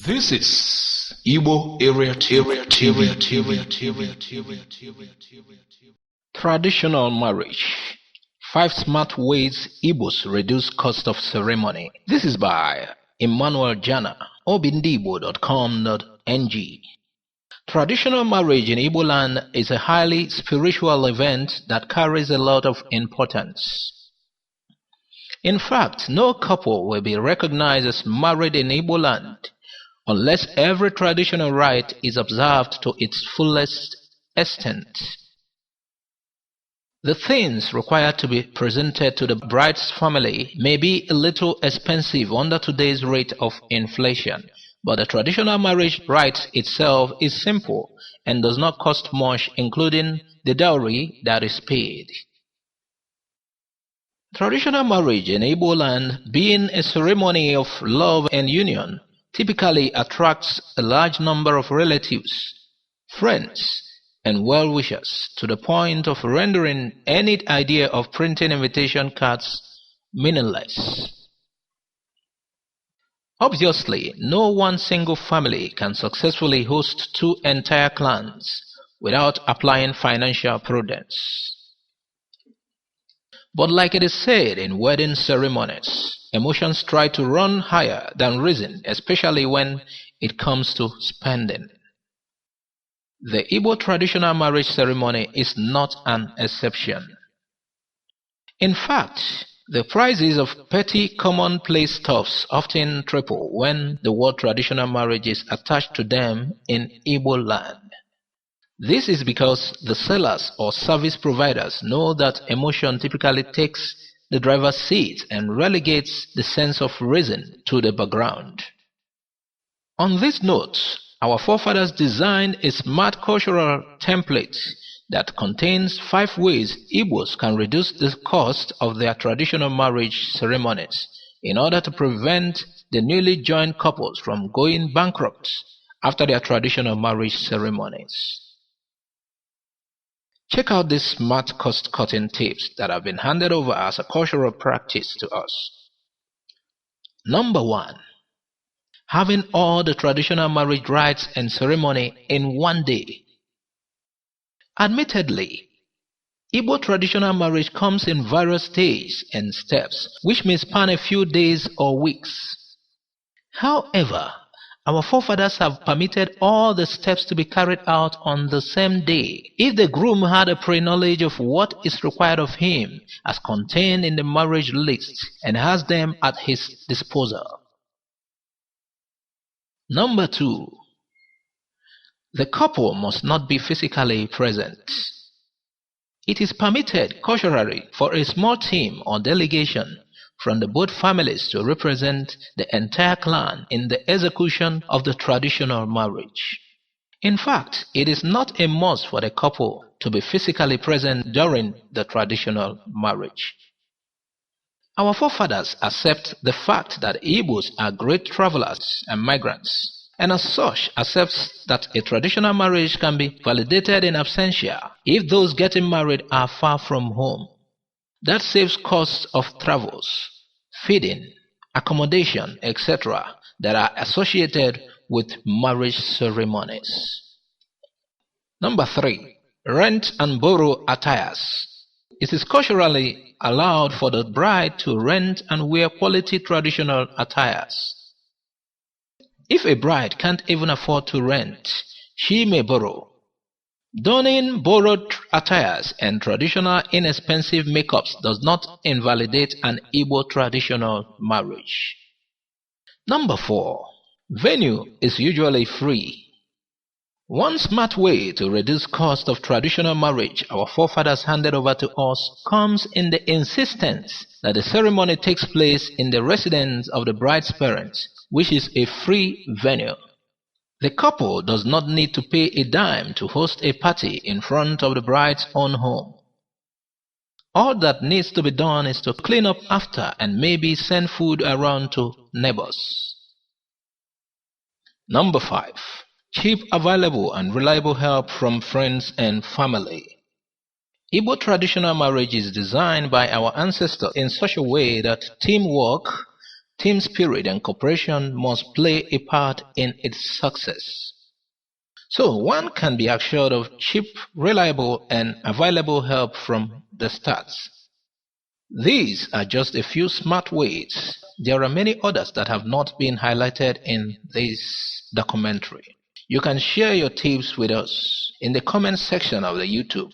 This is Igbo area Traditional marriage. 5 smart ways Igbos reduce cost of ceremony. This is by Emmanuel Jana, obindibo.com.ng. Traditional marriage in Igbo land is a highly spiritual event that carries a lot of importance. In fact, no couple will be recognized as married in Igbo land unless every traditional rite is observed to its fullest extent. The things required to be presented to the bride's family may be a little expensive under today's rate of inflation, but the traditional marriage rite itself is simple and does not cost much, including the dowry that is paid. Traditional marriage in Igbo land, being a ceremony of love and union, typically attracts a large number of relatives, friends, and well-wishers, to the point of rendering any idea of printing invitation cards meaningless. Obviously, no one single family can successfully host 2 entire clans without applying financial prudence. But like it is said in wedding ceremonies, emotions try to run higher than reason, especially when it comes to spending. The Igbo traditional marriage ceremony is not an exception. In fact, the prices of petty commonplace stuffs often triple when the word traditional marriage is attached to them in Igbo land. This is because the sellers or service providers know that emotion typically takes the driver's seat and relegates the sense of reason to the background. On this note, our forefathers designed a smart cultural template that contains 5 ways Igbos can reduce the cost of their traditional marriage ceremonies in order to prevent the newly joined couples from going bankrupt after their traditional marriage ceremonies. Check out these smart cost-cutting tips that have been handed over as a cultural practice to us. Number 1. Having all the traditional marriage rites and ceremony in one day. Admittedly, Igbo traditional marriage comes in various stages and steps, which may span a few days or weeks. However, our forefathers have permitted all the steps to be carried out on the same day if the groom had a pre-knowledge of what is required of him as contained in the marriage list and has them at his disposal. Number 2. The couple must not be physically present. It is permitted culturally for a small team or delegation from the both families to represent the entire clan in the execution of the traditional marriage. In fact, it is not a must for the couple to be physically present during the traditional marriage. Our forefathers accept the fact that Igbos are great travelers and migrants, and as such accepts that a traditional marriage can be validated in absentia if those getting married are far from home. That saves costs of travels, feeding, accommodation, etc. that are associated with marriage ceremonies. Number 3. Rent and borrow attires. It is culturally allowed for the bride to rent and wear quality traditional attires. If a bride can't even afford to rent, she may borrow. Donning borrowed attires and traditional inexpensive makeups does not invalidate an Igbo traditional marriage. Number 4. Venue is usually free. One smart way to reduce cost of traditional marriage our forefathers handed over to us comes in the insistence that the ceremony takes place in the residence of the bride's parents, which is a free venue. The couple does not need to pay a dime to host a party in front of the bride's own home. All that needs to be done is to clean up after and maybe send food around to neighbors. Number 5. Cheap, available, and reliable help from friends and family. Igbo traditional marriage is designed by our ancestors in such a way that teamwork, Team spirit and cooperation must play a part in its success. So one can be assured of cheap, reliable, and available help from the start. These are just a few smart ways. There are many others that have not been highlighted in this documentary. You can share your tips with us in the comment section of the YouTube.